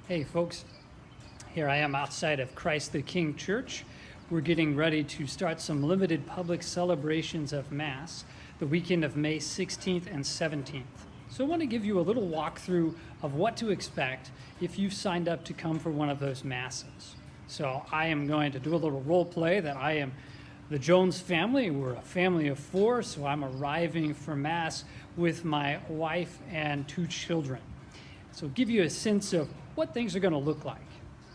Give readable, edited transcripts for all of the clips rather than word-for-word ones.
Hey folks, here I am outside of Christ the King Church. We're getting ready to start some limited public celebrations of Mass the weekend of May 16th and 17th. So I want to give you a little walkthrough of what to expect if you've signed up to come for one of those Masses. So I am going to do a little role play that I am the Jones family. We're a family of 4, so I'm arriving for Mass with my wife and 2 children. So give you a sense of what things are going to look like.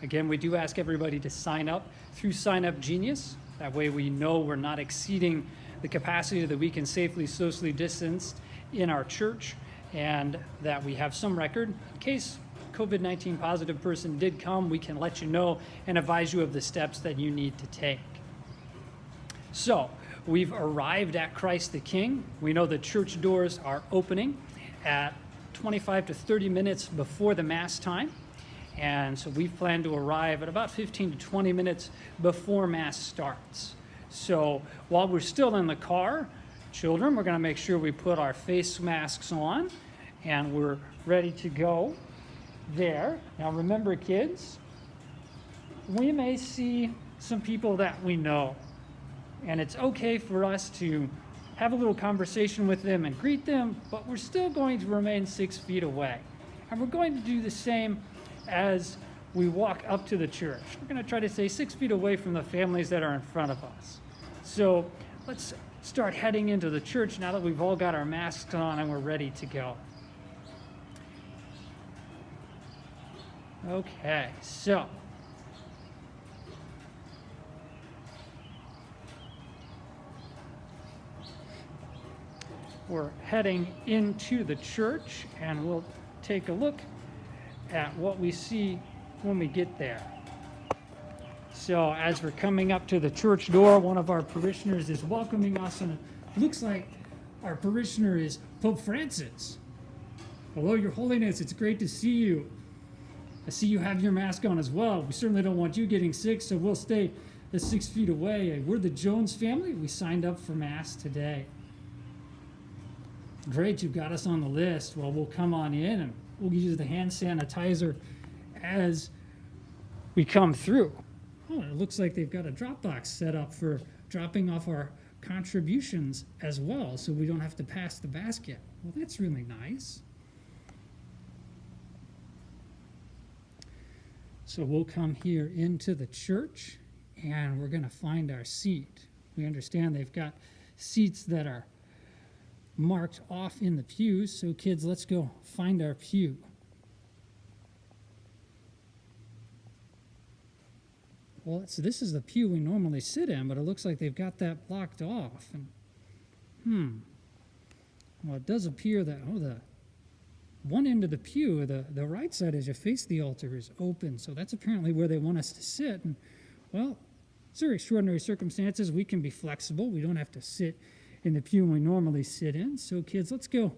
Again, we do ask everybody to sign up through Sign Up Genius. That way we know we're not exceeding the capacity that we can safely socially distance in our church, and that we have some record. In case COVID-19 positive person did come, we can let you know and advise you of the steps that you need to take. So we've arrived at Christ the King. We know the church doors are opening at 25 to 30 minutes before the Mass time. And so we've planned to arrive at about 15 to 20 minutes before Mass starts. So while we're still in the car, children, we're going to make sure we put our face masks on and we're ready to go there. Now remember, kids, we may see some people that we know, and it's okay for us to have a little conversation with them and greet them, but we're still going to remain 6 feet away. And we're going to do the same as we walk up to the church. We're going to try to stay 6 feet away from the families that are in front of us. So let's start heading into the church now that we've all got our masks on and we're ready to go. Okay, so we're heading into the church, and we'll take a look at what we see when we get there. So as we're coming up to the church door, one of our parishioners is welcoming us, and it looks like our parishioner is Pope Francis. Hello, Your Holiness, it's great to see you. I see you have your mask on as well. We certainly don't want you getting sick, so we'll stay 6 feet away. We're the Jones family. We signed up for Mass today. Great, you've got us on the list. Well, we'll come on in and we'll use the hand sanitizer as we come through. Oh, it looks like they've got a drop box set up for dropping off our contributions as well, so we don't have to pass the basket. Well, that's really nice. So we'll come here into the church and we're going to find our seat. We understand they've got seats that are marked off in the pews. So kids, let's go find our pew. Well, so this is the pew we normally sit in, but it looks like they've got that blocked off. And, well, it does appear that, the one end of the pew, the right side as you face the altar, is open. So that's apparently where they want us to sit. And, well, these are extraordinary circumstances. We can be flexible. We don't have to sit in the pew we normally sit in. So kids, let's go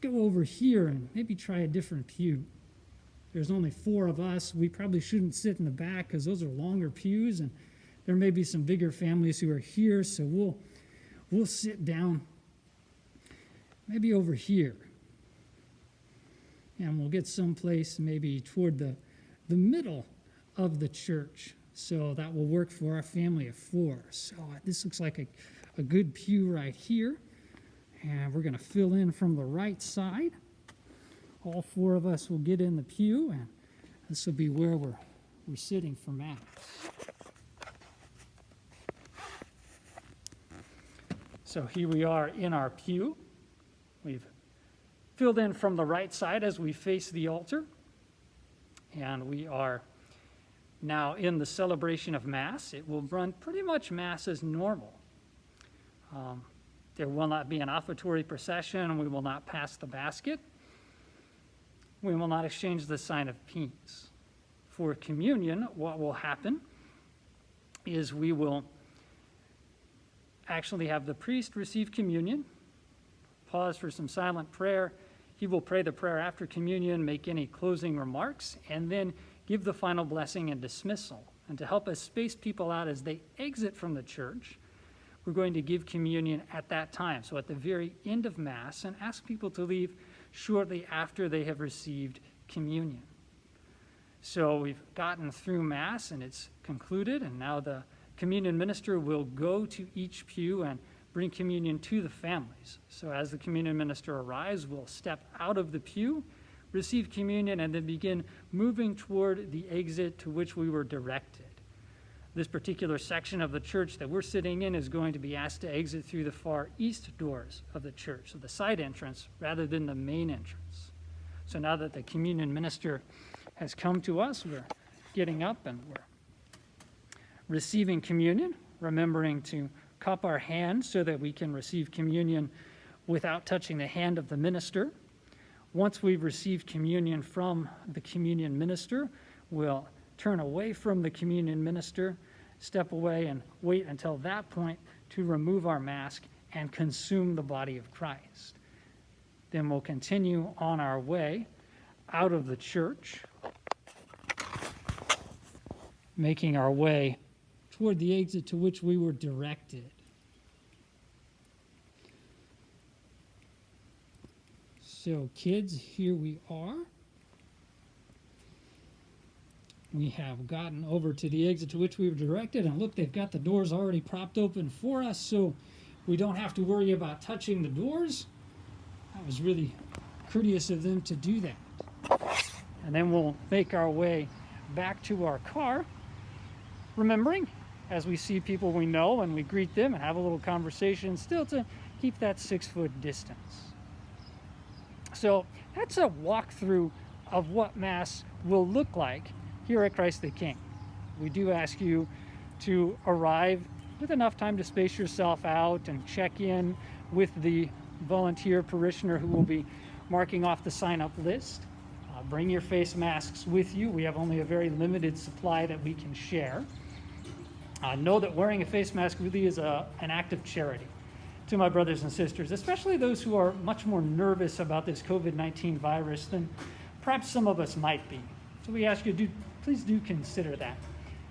over here and maybe try a different pew. There's only 4 of us. We probably shouldn't sit in the back because those are longer pews, and there may be some bigger families who are here, so we'll sit down maybe over here. And we'll get someplace maybe toward the middle of the church. So that will work for our family of 4. So this looks like a good pew right here. And we're going to fill in from the right side. All 4 of us will get in the pew, and this will be where we're sitting for Mass. So here we are in our pew. We've filled in from the right side as we face the altar. And we are now in the celebration of Mass. It will run pretty much Mass as normal. There will not be an offertory procession. We will not pass the basket. We will not exchange the sign of peace. For communion, what will happen is we will actually have the priest receive communion, pause for some silent prayer. He will pray the prayer after communion, make any closing remarks, and then give the final blessing and dismissal. And to help us space people out as they exit from the church, we're going to give communion at that time, so at the very end of Mass, and ask people to leave shortly after they have received communion. So we've gotten through Mass and it's concluded, and now the communion minister will go to each pew and bring communion to the families. So as the communion minister arrives, we'll step out of the pew, receive communion, and then begin moving toward the exit to which we were directed. This particular section of the church that we're sitting in is going to be asked to exit through the far east doors of the church, so the side entrance rather than the main entrance. So now that the communion minister has come to us, we're getting up and we're receiving communion, remembering to cup our hands so that we can receive communion without touching the hand of the minister. Once we've received communion from the communion minister, we'll turn away from the communion minister, step away and wait until that point to remove our mask and consume the body of Christ. Then we'll continue on our way out of the church, making our way toward the exit to which we were directed. So kids, here we are. We have gotten over to the exit to which we were directed, and look, they've got the doors already propped open for us, so we don't have to worry about touching the doors. That was really courteous of them to do that. And then we'll make our way back to our car, remembering, as we see people we know and we greet them and have a little conversation, still to keep that 6-foot distance. So that's a walkthrough of what Mass will look like here at Christ the King. We do ask you to arrive with enough time to space yourself out and check in with the volunteer parishioner who will be marking off the sign-up list. Bring your face masks with you. We have only a very limited supply that we can share. Know that wearing a face mask really is an act of charity to my brothers and sisters, especially those who are much more nervous about this COVID-19 virus than perhaps some of us might be. So we ask you, please do consider that.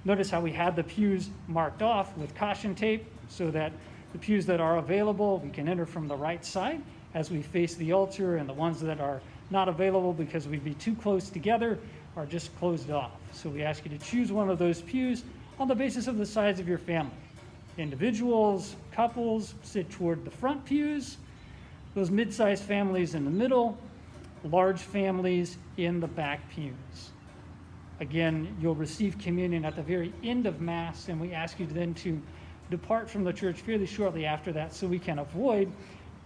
Notice how we had the pews marked off with caution tape so that the pews that are available, we can enter from the right side as we face the altar, and the ones that are not available because we'd be too close together are just closed off. So we ask you to choose one of those pews on the basis of the size of your family. Individuals, couples, sit toward the front pews. Those mid-sized families in the middle, large families in the back pews. Again, you'll receive communion at the very end of Mass, and we ask you then to depart from the church fairly shortly after that so we can avoid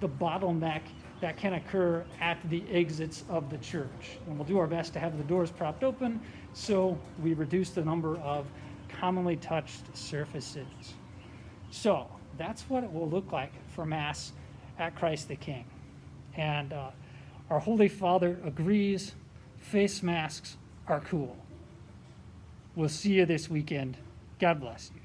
the bottleneck that can occur at the exits of the church. And we'll do our best to have the doors propped open so we reduce the number of commonly touched surfaces. So that's what it will look like for Mass at Christ the King. And our Holy Father agrees, face masks are cool. We'll see you this weekend. God bless you.